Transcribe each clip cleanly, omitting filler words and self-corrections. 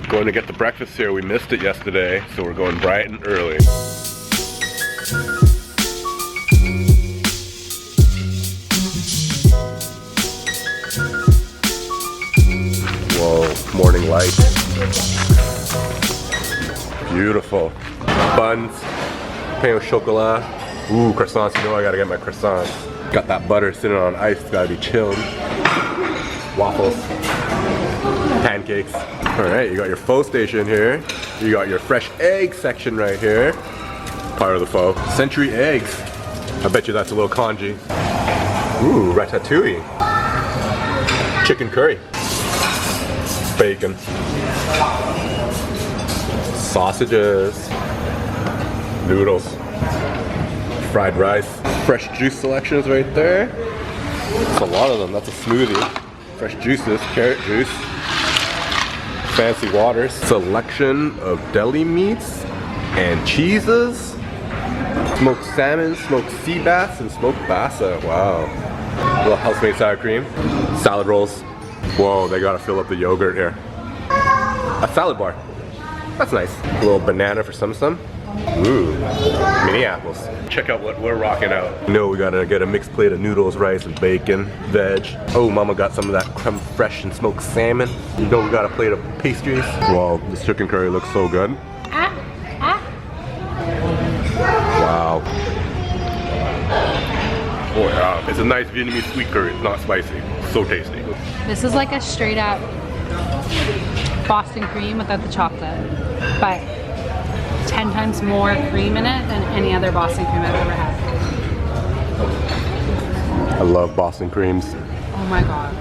Going to get the breakfast here. We missed it yesterday, so we're going bright and early. Whoa, morning light. Beautiful. Buns, pain au chocolat. Ooh, croissants, you know I gotta get my croissants. Got that butter sitting on ice, it's gotta be chilled. Waffles, pancakes. All right, you got your pho station here. You got your fresh egg section right here. Part of the pho. Century eggs. I bet you that's a little congee. Ooh, ratatouille. Chicken curry. Bacon. Sausages. Noodles. Fried rice. Fresh juice selections right there. That's a lot of them. That's a smoothie. Fresh juices, carrot juice. Fancy waters. Selection of deli meats and cheeses. Smoked salmon, smoked sea bass, and smoked bassa. Wow. A little house-made sour cream. Salad rolls. Whoa, they gotta fill up the yogurt here. A salad bar. That's nice. A little banana for some. Ooh, mini apples. Check out what we're rocking out. You know we gotta get a mixed plate of noodles, rice, and bacon, veg. Oh, mama got some of that creme fraiche and smoked salmon. You know we got a plate of pastries. Wow, this chicken curry looks so good. Wow. Oh yeah, it's a nice Vietnamese sweet curry. It's not spicy. So tasty. This is like a straight up Boston cream without the chocolate, but 10 times more cream in it than any other Boston cream I've ever had. I love Boston creams. Oh my god.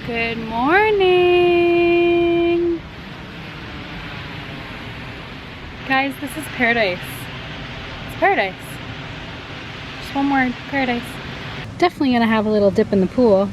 Good morning. Guys, this is paradise. It's paradise. Just one word, paradise. Definitely gonna have a little dip in the pool.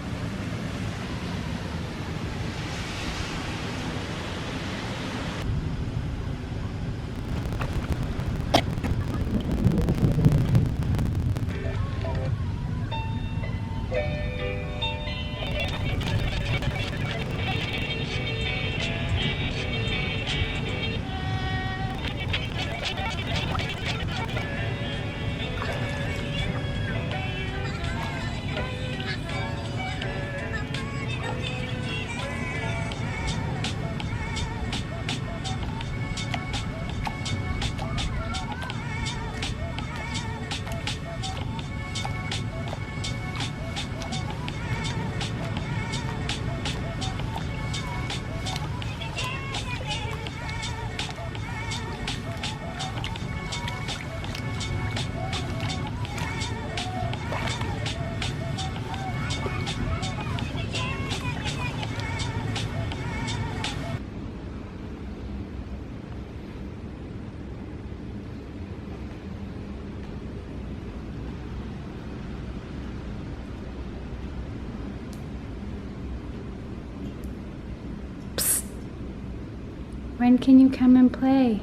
When can you come and play?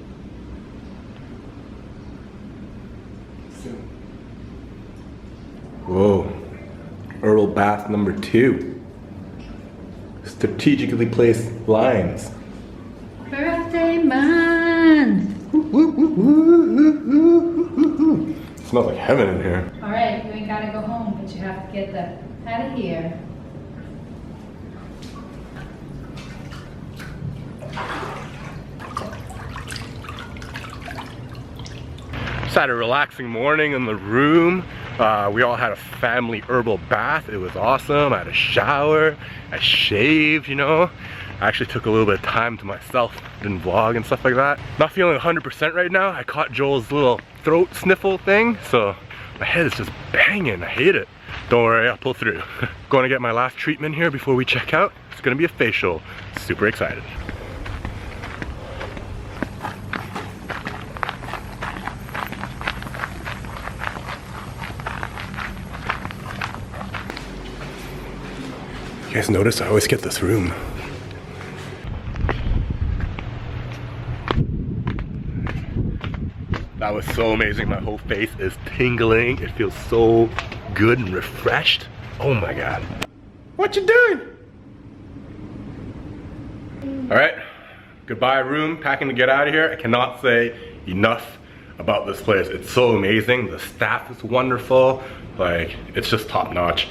Whoa, herbal bath number 2. Strategically placed lines. Birthday month! Smells like heaven in here. Alright, you ain't gotta go home, but you have to get the out of here. Just had a relaxing morning in the room. We all had a family herbal bath. It was awesome. I had a shower. I shaved, you know. I actually took a little bit of time to myself. Didn't vlog and stuff like that. Not feeling 100% right now. I caught Joel's little throat sniffle thing, so my head is just banging. I hate it. Don't worry, I'll pull through. Going to get my last treatment here before we check out. It's gonna be a facial. Super excited. You guys notice I always get this room. That was so amazing. My whole face is tingling. It feels so good and refreshed. Oh my god. What you doing? All right, goodbye room, packing to get out of here. I cannot say enough about this place. It's so amazing. The staff is wonderful. Like, it's just top notch.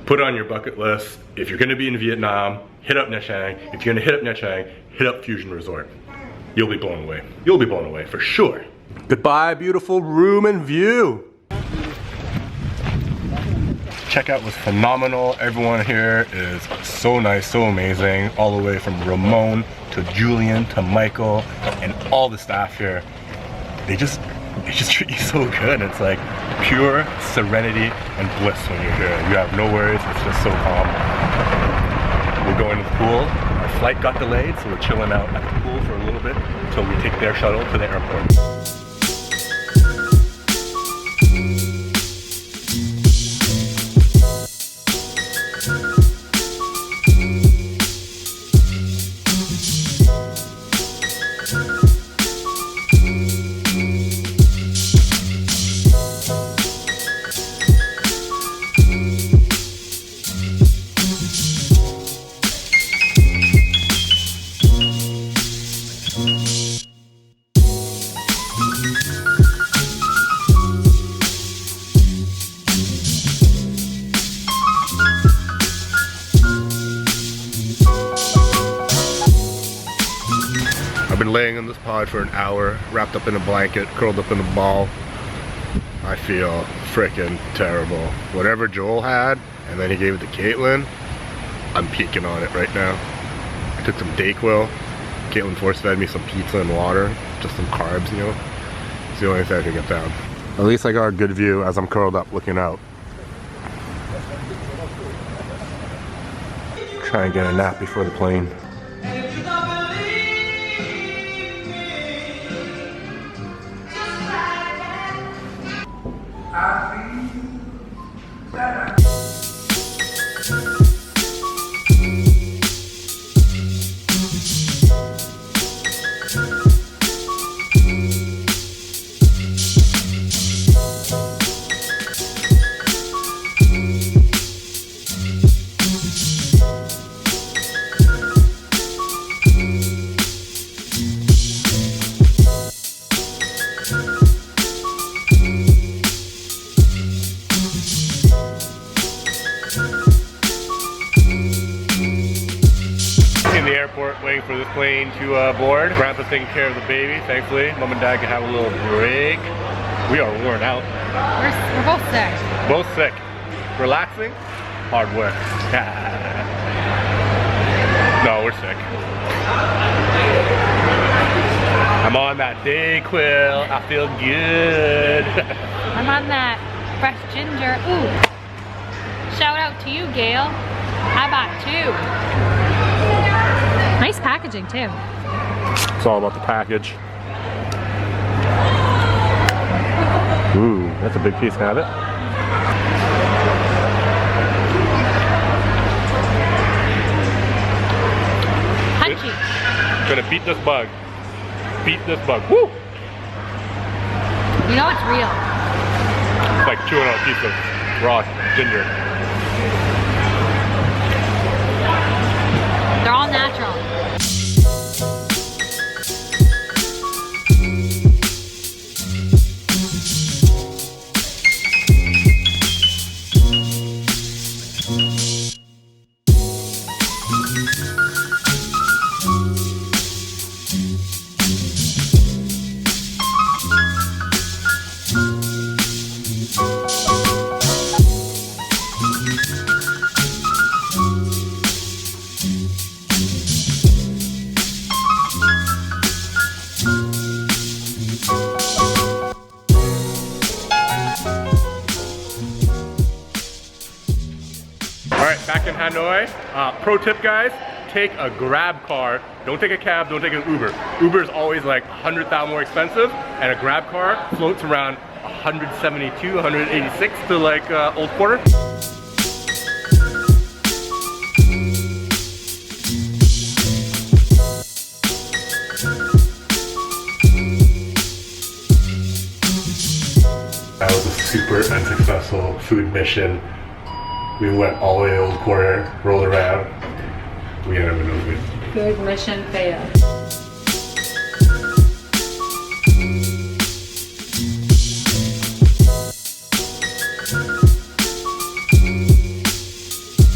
Put it on your bucket list. If you're gonna be in Vietnam, hit up Nha Trang. If you're gonna hit up Nha Trang, hit up Fusion Resort. You'll be blown away. You'll be blown away for sure. Goodbye, beautiful room and view. Checkout was phenomenal. Everyone here is so nice, so amazing. All the way from Ramon to Julian to Michael and all the staff here. They just treat you so good. It's like pure serenity and bliss when you're here. You have no worries. It's just so calm. We're going to the pool. Our flight got delayed, so we're chilling out at the pool for a little bit until we take their shuttle to the airport. I've been laying in this pod for an hour, wrapped up in a blanket, curled up in a ball. I feel freaking terrible. Whatever Joel had, and then he gave it to Caitlin, I'm peaking on it right now. I took some Dayquil. Caitlin force fed me some pizza and water, just some carbs, you know. It's the only thing I can get down. At least I got a good view as I'm curled up looking out. Try and get a nap before the plane. Waiting for this plane to board. Grandpa's taking care of the baby, thankfully. Mom and Dad can have a little break. We are worn out. We're both sick. Both sick. Relaxing, hard work. No, we're sick. I'm on that Dayquil. I feel good. I'm on that fresh ginger. Ooh. Shout out to you, Gail. I bought 2. Nice packaging too. It's all about the package. Ooh, that's a big piece. Can I have it? Punchy. Gonna beat this bug. Beat this bug. Woo! You know it's real. It's like chewing on a piece of raw ginger. They're all natural. Back in Hanoi, pro tip guys, take a Grab car. Don't take a cab, don't take an Uber. Uber is always like 100,000 more expensive, and a Grab car floats around 172, 186 to like Old Quarter. That was a super unsuccessful food mission. We went all the way to Old Quarter, rolled around. We ended up in no food. good mission fail.